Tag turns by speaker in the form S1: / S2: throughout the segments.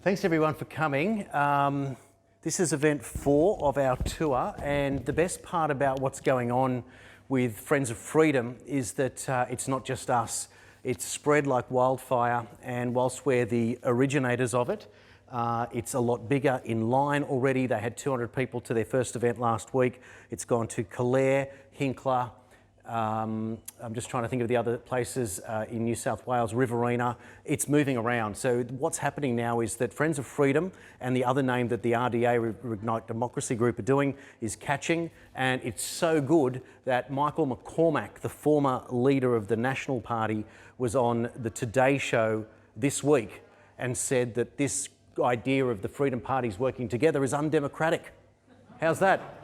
S1: Thanks everyone for coming. This is event 4 of our tour, and the best part about what's going on with Friends of Freedom is that it's not just us. It's spread like wildfire, and whilst we're the originators of it, it's a lot bigger in line already. They had 200 people to their first event last week. It's gone to Calare, Hinkler, I'm just trying to think of the other places in New South Wales, Riverina. It's moving around. So what's happening now is that Friends of Freedom and the other name that the RDA, Reignite Democracy Group, are doing is catching. And it's so good that Michael McCormack, the former leader of the National Party, was on the Today Show this week and said that this idea of the Freedom Parties working together is undemocratic. How's that?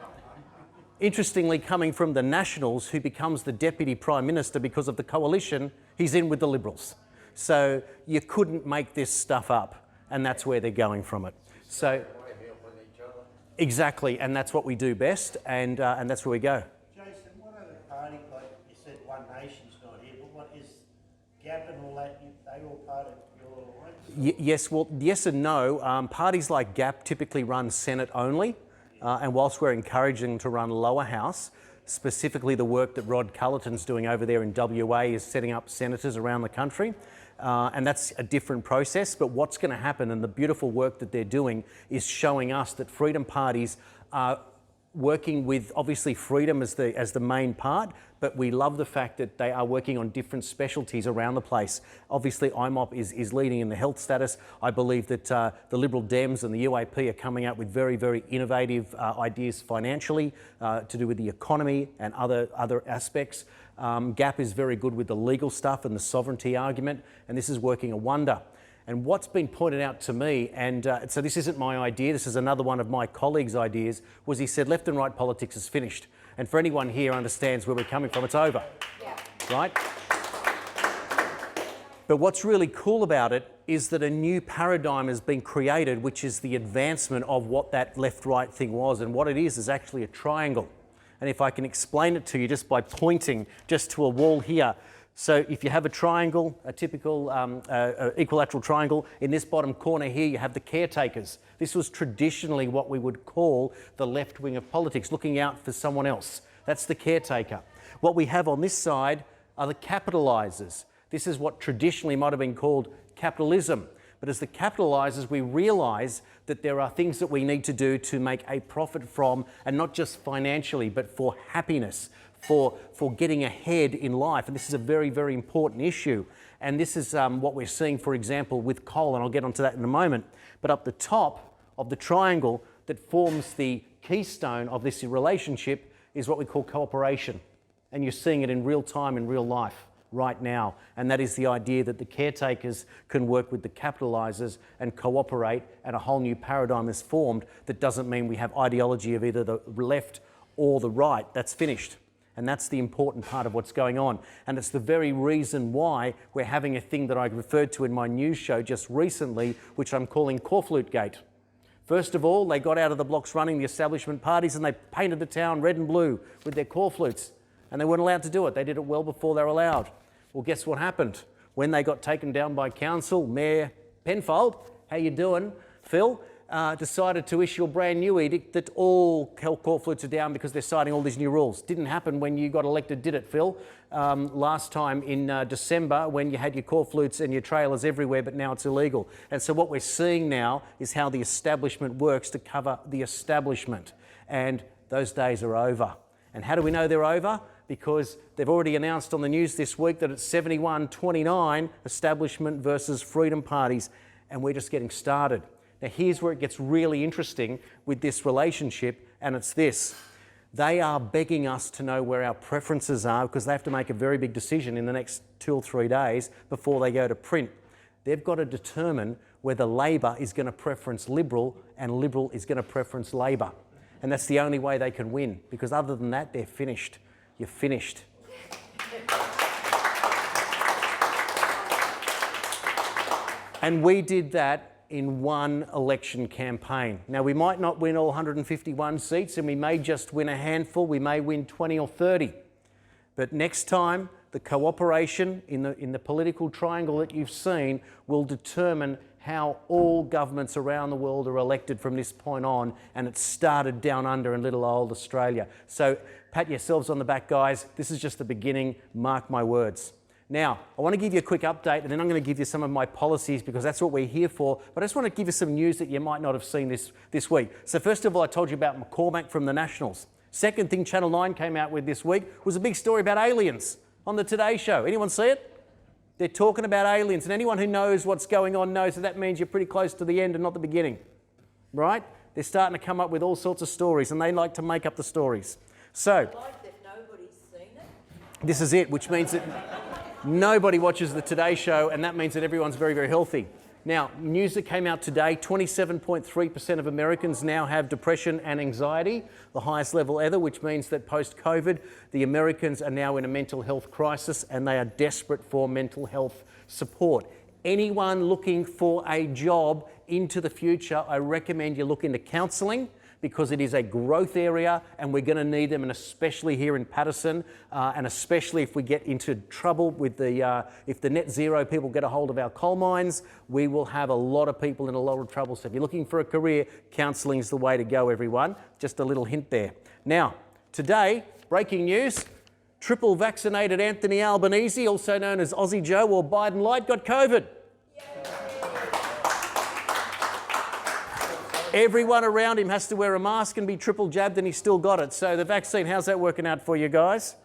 S1: Interestingly, coming from the Nationals, who becomes the Deputy Prime Minister because of the coalition, he's in with the Liberals. So you couldn't make this stuff up, and that's where they're going from it. So exactly, and that's what we do best, and that's where we go.
S2: Jason, what are the parties, like you said, One Nation's not here, but what is GAP and all that, they all part of your alliance?
S1: Yes, well, yes and no. Parties like GAP typically run Senate only. And whilst we're encouraging to run lower house, specifically the work that Rod Cullerton's doing over there in WA is setting up senators around the country. And that's a different process. But what's going to happen, and the beautiful work that they're doing, is showing us that Freedom Parties are working with, obviously, freedom as the main part, but we love the fact that they are working on different specialties around the place. Obviously, IMOP is leading in the health status. I believe that the Liberal Dems and the UAP are coming out with very, very innovative ideas financially to do with the economy and other aspects. GAP is very good with the legal stuff and the sovereignty argument, and this is working a wonder. And what's been pointed out to me, and so this isn't my idea, this is another one of my colleagues' ideas, was he said left and right politics is finished. And for anyone here who understands where we're coming from, it's over, right? But what's really cool about it is that a new paradigm has been created, which is the advancement of what that left-right thing was. And what it is actually a triangle. And if I can explain it to you just by pointing just to a wall here. So if you have a triangle, a typical equilateral triangle, in this bottom corner here you have the caretakers. This was traditionally what we would call the left wing of politics, looking out for someone else. That's the caretaker. What we have on this side are the capitalisers. This is what traditionally might have been called capitalism. But as the capitalisers, we realise that there are things that we need to do to make a profit from, and not just financially, but for happiness, for getting ahead in life. And this is a very, very important issue. And this is what we're seeing, for example, with coal, and I'll get onto that in a moment. But up the top of the triangle that forms the keystone of this relationship is what we call cooperation. And you're seeing it in real time, in real life, right now. And that is the idea that the caretakers can work with the capitalisers and cooperate, and a whole new paradigm is formed that doesn't mean we have ideology of either the left or the right. That's finished. And that's the important part of what's going on. And it's the very reason why we're having a thing that I referred to in my news show just recently, which I'm calling Corflute Gate. First of all, they got out of the blocks running the establishment parties and they painted the town red and blue with their corflutes. And they weren't allowed to do it. They did it well before they were allowed. Well, guess what happened? When they got taken down by council, Mayor Penfold, how you doing, Phil, decided to issue a brand new edict that all corflutes are down because they're citing all these new rules. Didn't happen when you got elected, did it, Phil? Last time in December, when you had your corflutes and your trailers everywhere, but now it's illegal. And so what we're seeing now is how the establishment works to cover the establishment. And those days are over. And how do we know they're over? Because they've already announced on the news this week that it's 71-29 establishment versus freedom parties, and we're just getting started. Now here's where it gets really interesting with this relationship, and it's this. They are begging us to know where our preferences are because they have to make a very big decision in the next 2 or 3 days before they go to print. They've got to determine whether Labor is going to preference Liberal and Liberal is going to preference Labor. And that's the only way they can win, because other than that, they're finished. You're finished. And we did that in one election campaign. Now, we might not win all 151 seats, and we may just win a handful. We may win 20 or 30. But next time, the cooperation in the political triangle that you've seen will determine how all governments around the world are elected from this point on, and it started down under in little old Australia. So pat yourselves on the back, guys. This is just the beginning, mark my words. Now, I want to give you a quick update, and then I'm going to give you some of my policies because that's what we're here for. But I just want to give you some news that you might not have seen this week. So first of all, I told you about McCormack from the Nationals. Second thing Channel 9 came out with this week was a big story about aliens on the Today Show. Anyone see it? They're talking about aliens, and anyone who knows what's going on knows that means you're pretty close to the end and not the beginning, right? They're starting to come up with all sorts of stories, and they like to make up the stories. So,
S3: like that nobody's seen it.
S1: This is it, which means that nobody watches the Today Show, and that means that everyone's very, very healthy. Now, news that came out today, 27.3% of Americans now have depression and anxiety, the highest level ever, which means that post-COVID, the Americans are now in a mental health crisis and they are desperate for mental health support. Anyone looking for a job into the future, I recommend you look into counselling, because it is a growth area and we're going to need them, and especially here in Paterson, and especially if we get into trouble with if the net zero people get a hold of our coal mines, we will have a lot of people in a lot of trouble. So if you're looking for a career, counselling is the way to go, everyone. Just a little hint there. Now, today, breaking news, triple vaccinated Anthony Albanese, also known as Aussie Joe or Biden Light, got COVID. Everyone around him has to wear a mask and be triple jabbed, and he still got it. So the vaccine, how's that working out for you guys?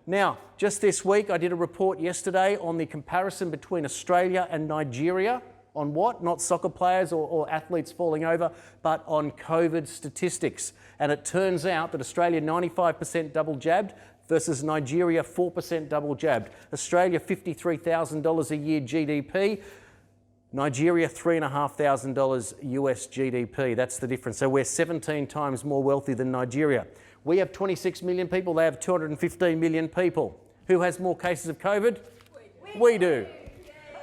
S1: Now, just this week, I did a report yesterday on the comparison between Australia and Nigeria. On what? Not soccer players or athletes falling over, but on COVID statistics. And it turns out that Australia 95% double jabbed versus Nigeria 4% double jabbed. Australia $53,000 a year GDP. Nigeria, $3,500 US GDP. That's the difference. So we're 17 times more wealthy than Nigeria. We have 26 million people. They have 215 million people. Who has more cases of COVID? We do.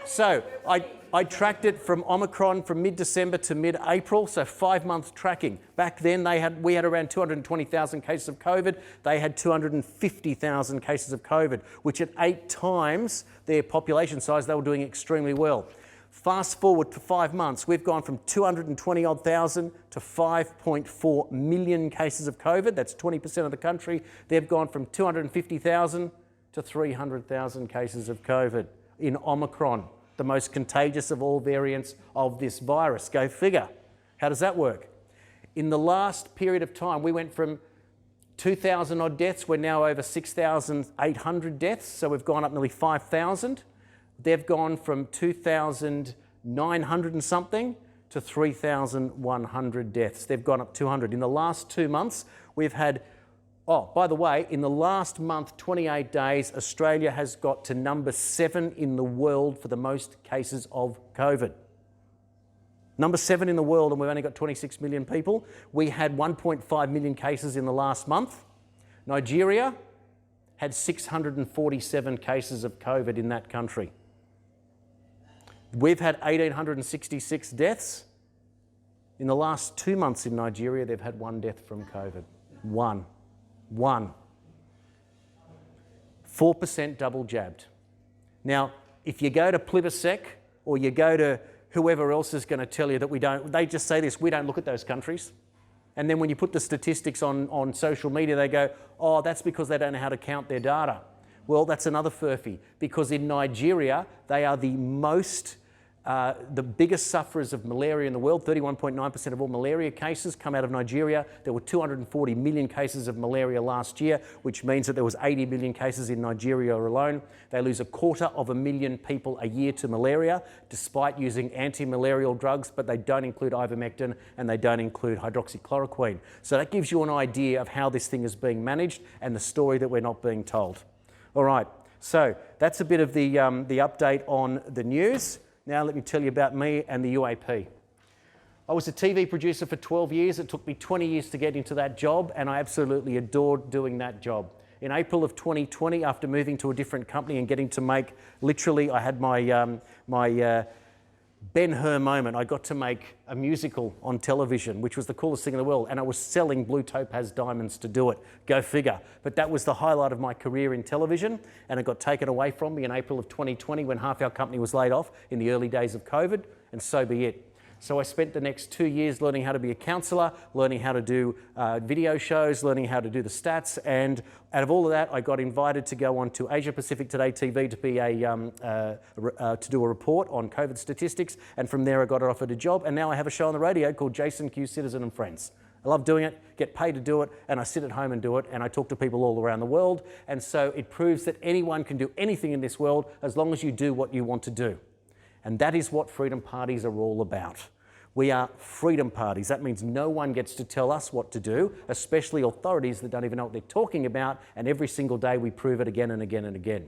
S1: So I tracked it from Omicron from mid-December to mid-April, so 5-month tracking. Back then we had around 220,000 cases of COVID. They had 250,000 cases of COVID, which at 8 times their population size, they were doing extremely well. Fast forward to 5 months, we've gone from 220-odd thousand to 5.4 million cases of COVID. That's 20% of the country. They've gone from 250,000 to 300,000 cases of COVID in Omicron, the most contagious of all variants of this virus. Go figure. How does that work? In the last period of time, we went from 2,000 odd deaths. We're now over 6,800 deaths. So we've gone up nearly 5,000. They've gone from 2,900 and something to 3,100 deaths. They've gone up 200. In the last 2 months, we've had, oh, by the way, in the last month, 28 days, Australia has got to number 7 in the world for the most cases of COVID. Number 7 in the world, and we've only got 26 million people. We had 1.5 million cases in the last month. Nigeria had 647 cases of COVID in that country. We've had 1,866 deaths. In the last 2 months in Nigeria, they've had 1 death from COVID. One. 4% double jabbed. Now, if you go to Plibersek or you go to whoever else is going to tell you that they just say this, we don't look at those countries. And then when you put the statistics on social media, they go, oh, that's because they don't know how to count their data. Well, that's another furphy, because in Nigeria, they are the biggest sufferers of malaria in the world. 31.9% of all malaria cases come out of Nigeria. There were 240 million cases of malaria last year, which means that there was 80 million cases in Nigeria alone. They lose 250,000 people a year to malaria, despite using anti-malarial drugs, but they don't include ivermectin and they don't include hydroxychloroquine. So that gives you an idea of how this thing is being managed and the story that we're not being told. All right, so that's a bit of the update on the news. Now let me tell you about me and the UAP. I was a TV producer for 12 years. It took me 20 years to get into that job, and I absolutely adored doing that job. In April of 2020, after moving to a different company and getting to make, literally, I had my Ben-Hur moment. I got to make a musical on television, which was the coolest thing in the world, and I was selling blue topaz diamonds to do it. Go figure. But that was the highlight of my career in television, and it got taken away from me in April of 2020 when half our company was laid off in the early days of COVID. and so be it. So I spent the next 2 years learning how to be a counsellor, learning how to do video shows, learning how to do the stats, and out of all of that, I got invited to go on to Asia Pacific Today TV to be to do a report on COVID statistics, and from there I got offered a job, and now I have a show on the radio called Jason Q Citizen and Friends. I love doing it, get paid to do it, and I sit at home and do it, and I talk to people all around the world, and so it proves that anyone can do anything in this world as long as you do what you want to do. And that is what freedom parties are all about. We are freedom parties. That means no one gets to tell us what to do, especially authorities that don't even know what they're talking about, and every single day we prove it again and again and again.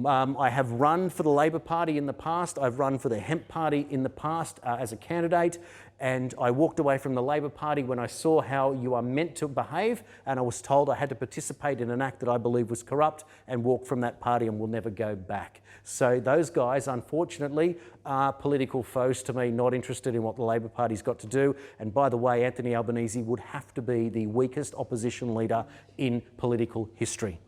S1: I have run for the Labor Party in the past. I've run for the Hemp Party in the past as a candidate, and I walked away from the Labor Party when I saw how you are meant to behave, and I was told I had to participate in an act that I believe was corrupt and walk from that party and will never go back. So those guys, unfortunately, are political foes to me, not interested in what the Labor Party's got to do. And by the way, Anthony Albanese would have to be the weakest opposition leader in political history.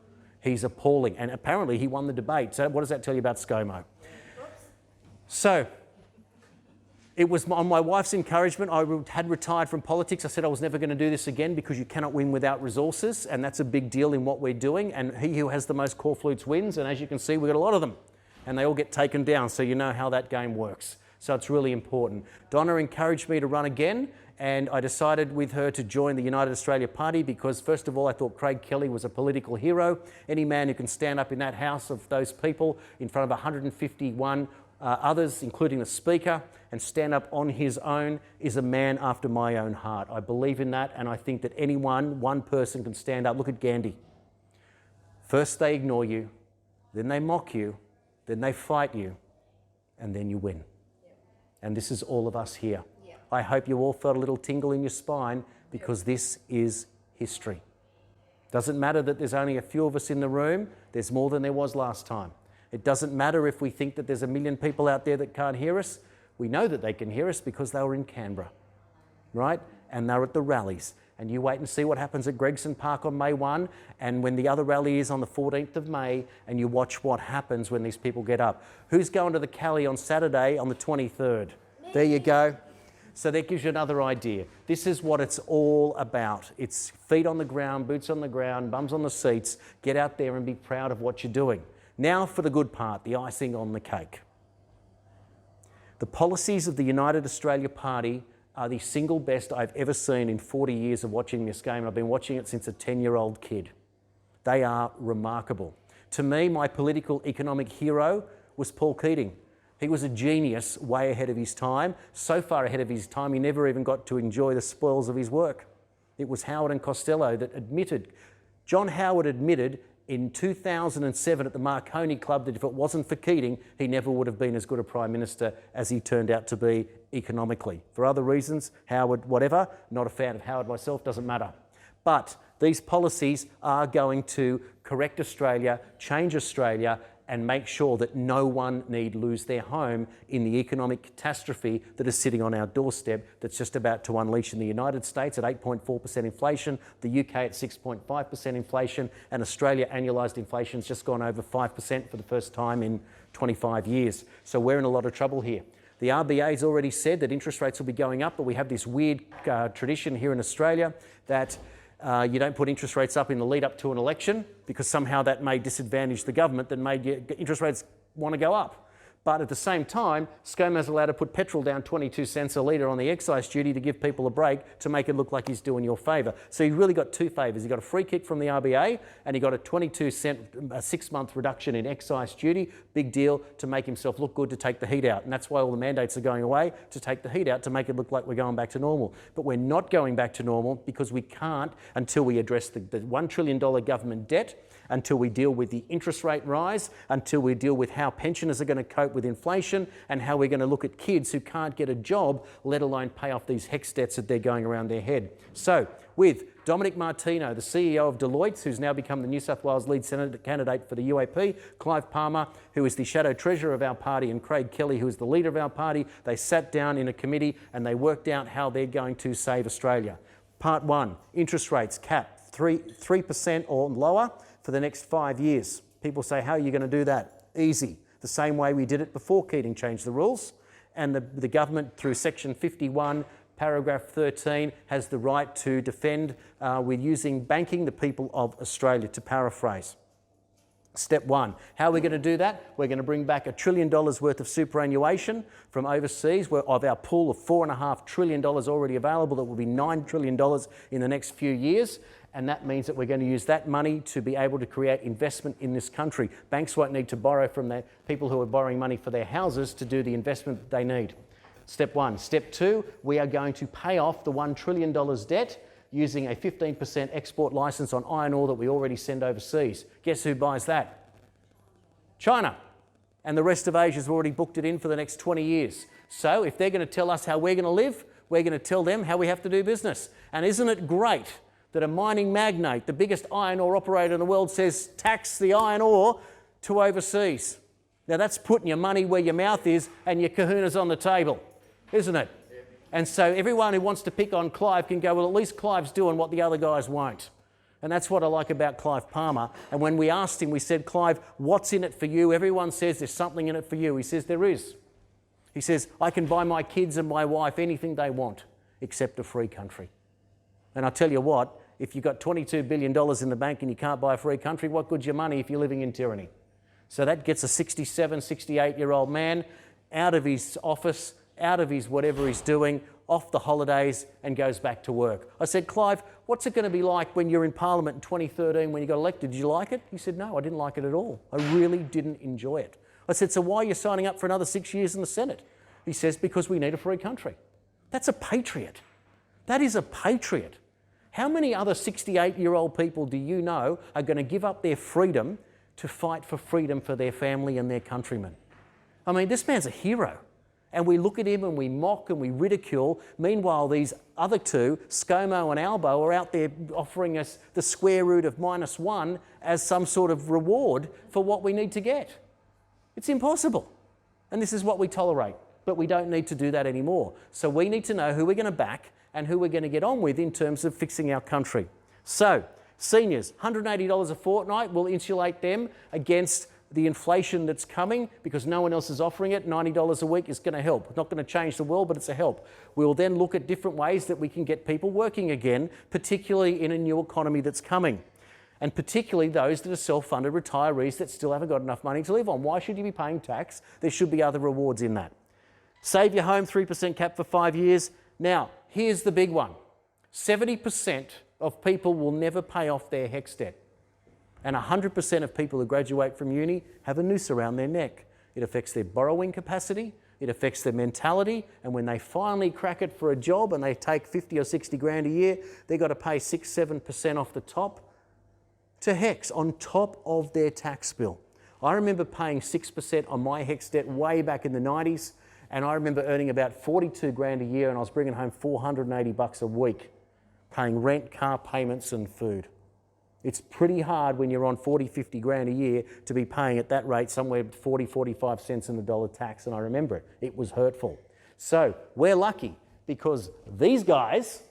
S1: He's appalling, and apparently he won the debate. So what does that tell you about ScoMo? So it was on my wife's encouragement. I had retired from politics. I said I was never going to do this again because you cannot win without resources, and that's a big deal in what we're doing. And he who has the most corflutes wins, and as you can see, we've got a lot of them, and they all get taken down, so you know how that game works. So it's really important. Donna encouraged me to run again, and I decided with her to join the United Australia Party because, first of all, I thought Craig Kelly was a political hero. Any man who can stand up in that house of those people in front of 151 others, including the Speaker, and stand up on his own is a man after my own heart. I believe in that, and I think that one person can stand up. Look at Gandhi. First they ignore you, then they mock you, then they fight you, and then you win. And this is all of us here. I hope you all felt a little tingle in your spine because this is history. Doesn't matter that there's only a few of us in the room, there's more than there was last time. It doesn't matter if we think that there's 1 million people out there that can't hear us. We know that they can hear us because they were in Canberra, right? And they're at the rallies. And you wait and see what happens at Gregson Park on May 1 and when the other rally is on the 14th of May, and you watch what happens when these people get up. Who's going to the Cali on Saturday on the 23rd? There you go. So that gives you another idea. This is what it's all about. It's feet on the ground, boots on the ground, bums on the seats. Get out there and be proud of what you're doing. Now for the good part, the icing on the cake. The policies of the United Australia Party are the single best I've ever seen in 40 years of watching this game. I've been watching it since a 10-year-old kid. They are remarkable. To me, my political economic hero was Paul Keating. He was a genius way ahead of his time, so far ahead of his time he never even got to enjoy the spoils of his work. It was Howard and Costello that admitted, John Howard admitted in 2007 at the Marconi Club that if it wasn't for Keating, he never would have been as good a Prime Minister as he turned out to be economically. For other reasons, Howard, whatever, not a fan of Howard myself, doesn't matter. But these policies are going to correct Australia, change Australia, and make sure that no one need lose their home in the economic catastrophe that is sitting on our doorstep that's just about to unleash in the United States at 8.4% inflation, the UK at 6.5% inflation, and Australia annualised inflation's just gone over 5% for the first time in 25 years. So we're in a lot of trouble here. The RBA's already said that interest rates will be going up, but we have this weird tradition here in Australia that you don't put interest rates up in the lead up to an election because somehow that may disadvantage the government that made interest rates want to go up. But at the same time, ScoMo's allowed to put petrol down 22 cents a litre on the excise duty to give people a break to make it look like he's doing you a favour. So he really got two favours. He got a free kick from the RBA and he got a 22 cent 6-month reduction in excise duty. Big deal to make himself look good to take the heat out. And that's why all the mandates are going away, to take the heat out, to make it look like we're going back to normal. But we're not going back to normal because we can't until we address the $1 trillion government debt, until we deal with the interest rate rise, until we deal with how pensioners are going to cope with inflation and how we're going to look at kids who can't get a job, let alone pay off these HECS debts that they're going around their head. So with Dominic Martino, the CEO of Deloitte, who's now become the New South Wales lead Senate candidate for the UAP, Clive Palmer, who is the shadow treasurer of our party, and Craig Kelly, who is the leader of our party, they sat down in a committee and they worked out how they're going to save Australia. Part 1, interest rates cap 3% or lower for the next 5 years. People say, how are you going to do that? Easy. The same way we did it before Keating changed the rules. and the government, through Section 51, Paragraph 13, has the right to defend with using banking the people of Australia, to paraphrase. Step one, how are we going to do that? We're going to bring back $1 trillion worth of superannuation from overseas, of our pool of $4.5 trillion already available. That will be $9 trillion in the next few years. And that means that we're going to use that money to be able to create investment in this country. Banks won't need to borrow from the people who are borrowing money for their houses to do the investment that they need. Step one. Step two, we are going to pay off the $1 trillion debt using a 15% export licence on iron ore that we already send overseas. Guess who buys that? China. And the rest of Asia's already booked it in for the next 20 years. So if they're going to tell us how we're going to live, we're going to tell them how we have to do business. And isn't it great that a mining magnate, the biggest iron ore operator in the world, says tax the iron ore to overseas? Now that's putting your money where your mouth is and your kahuna's on the table, isn't it? And so everyone who wants to pick on Clive can go, well, at least Clive's doing what the other guys won't. And that's what I like about Clive Palmer. And when we asked him, we said, Clive, what's in it for you? Everyone says there's something in it for you. He says, there is. He says, I can buy my kids and my wife anything they want, except a free country. And I tell you what, if you've got $22 billion in the bank and you can't buy a free country, what good's your money if you're living in tyranny? So that gets a 67, 68-year-old man out of his office, out of his whatever he's doing, off the holidays, and goes back to work. I said, Clive, what's it going to be like when you're in Parliament in 2013 when you got elected? Did you like it? He said, no, I didn't like it at all. I really didn't enjoy it. I said, so why are you signing up for another 6 years in the Senate? He says, because we need a free country. That's a patriot. That is a patriot. How many other 68-year-old people do you know are going to give up their freedom to fight for freedom for their family and their countrymen? I mean, this man's a hero. And we look at him and we mock and we ridicule. Meanwhile, these other two, ScoMo and Albo, are out there offering us the square root of -1 as some sort of reward for what we need to get. It's impossible. And this is what we tolerate. But we don't need to do that anymore. So we need to know who we're going to back and who we're going to get on with in terms of fixing our country. So, seniors, $180 a fortnight will insulate them against the inflation that's coming because no one else is offering it. $90 a week is going to help. Not going to change the world, but it's a help. We will then look at different ways that we can get people working again, particularly in a new economy that's coming. And particularly those that are self-funded retirees that still haven't got enough money to live on. Why should you be paying tax? There should be other rewards in that. Save your home, 3% cap for 5 years. Now, here's the big one. 70% of people will never pay off their HECS debt. And 100% of people who graduate from uni have a noose around their neck. It affects their borrowing capacity, it affects their mentality, and when they finally crack it for a job and they take 50 or 60 grand a year, they've got to pay 6-7% off the top to HECS on top of their tax bill. I remember paying 6% on my HECS debt way back in the 90s, and I remember earning about 42 grand a year and I was bringing home $480 a week, paying rent, car payments and food. It's pretty hard when you're on 40, 50 grand a year to be paying at that rate somewhere 40, 45 cents in the dollar tax, and I remember it. It was hurtful. So we're lucky because these guys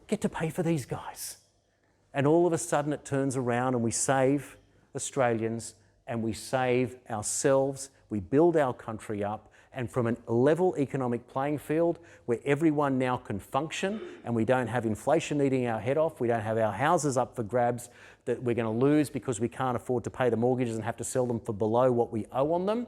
S1: get to pay for these guys. And all of a sudden it turns around and we save Australians and we save ourselves, we build our country up, and from a level economic playing field where everyone now can function and we don't have inflation eating our head off, we don't have our houses up for grabs that we're going to lose because we can't afford to pay the mortgages and have to sell them for below what we owe on them,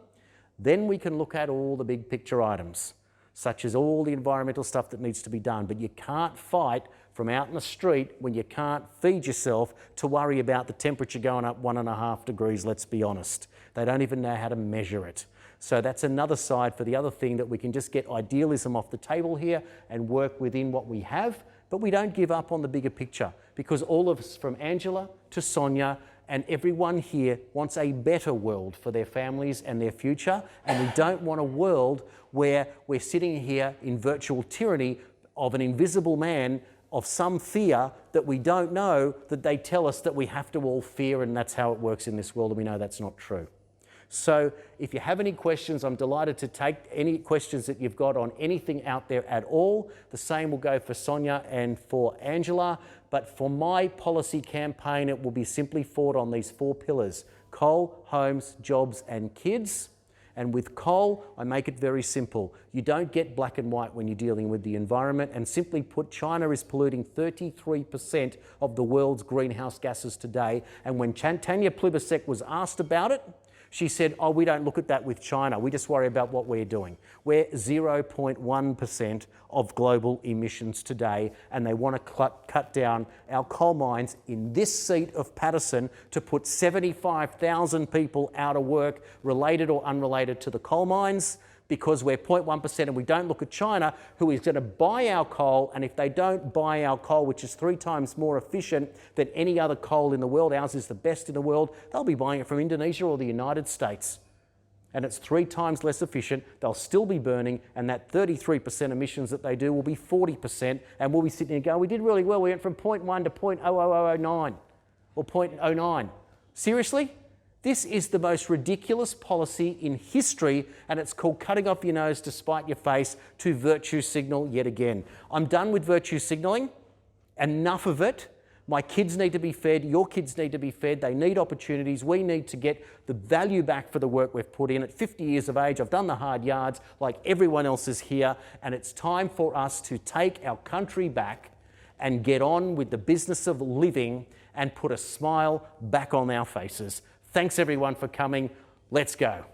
S1: then we can look at all the big picture items, such as all the environmental stuff that needs to be done. But you can't fight from out in the street when you can't feed yourself to worry about the temperature going up 1.5 degrees, let's be honest. They don't even know how to measure it. So that's another side for the other thing, that we can just get idealism off the table here and work within what we have, but we don't give up on the bigger picture because all of us, from Angela to Sonia and everyone here, wants a better world for their families and their future, and we don't want a world where we're sitting here in virtual tyranny of an invisible man of some fear that we don't know, that they tell us that we have to all fear, and that's how it works in this world, and we know that's not true. So if you have any questions, I'm delighted to take any questions that you've got on anything out there at all. The same will go for Sonia and for Angela. But for my policy campaign, it will be simply fought on these 4 pillars: coal, homes, jobs and kids. And with coal, I make it very simple. You don't get black and white when you're dealing with the environment, and simply put, China is polluting 33% of the world's greenhouse gases today. And when Tanya Plibersek was asked about it, she said, oh, we don't look at that with China. We just worry about what we're doing. We're 0.1% of global emissions today, and they want to cut down our coal mines in this seat of Paterson to put 75,000 people out of work, related or unrelated to the coal mines, because we're 0.1% and we don't look at China, who is going to buy our coal, and if they don't buy our coal, which is 3 times more efficient than any other coal in the world, ours is the best in the world, they'll be buying it from Indonesia or the United States. And it's 3 times less efficient, they'll still be burning, and that 33% emissions that they do will be 40%, and we'll be sitting there going, we did really well, we went from 0.1 to 0.00009 or 0.09. Seriously? This is the most ridiculous policy in history, and it's called cutting off your nose to spite your face to virtue signal yet again. I'm done with virtue signalling. Enough of it. My kids need to be fed. Your kids need to be fed. They need opportunities. We need to get the value back for the work we've put in. At 50 years of age, I've done the hard yards like everyone else is here, and it's time for us to take our country back and get on with the business of living and put a smile back on our faces. Thanks everyone for coming. Let's go.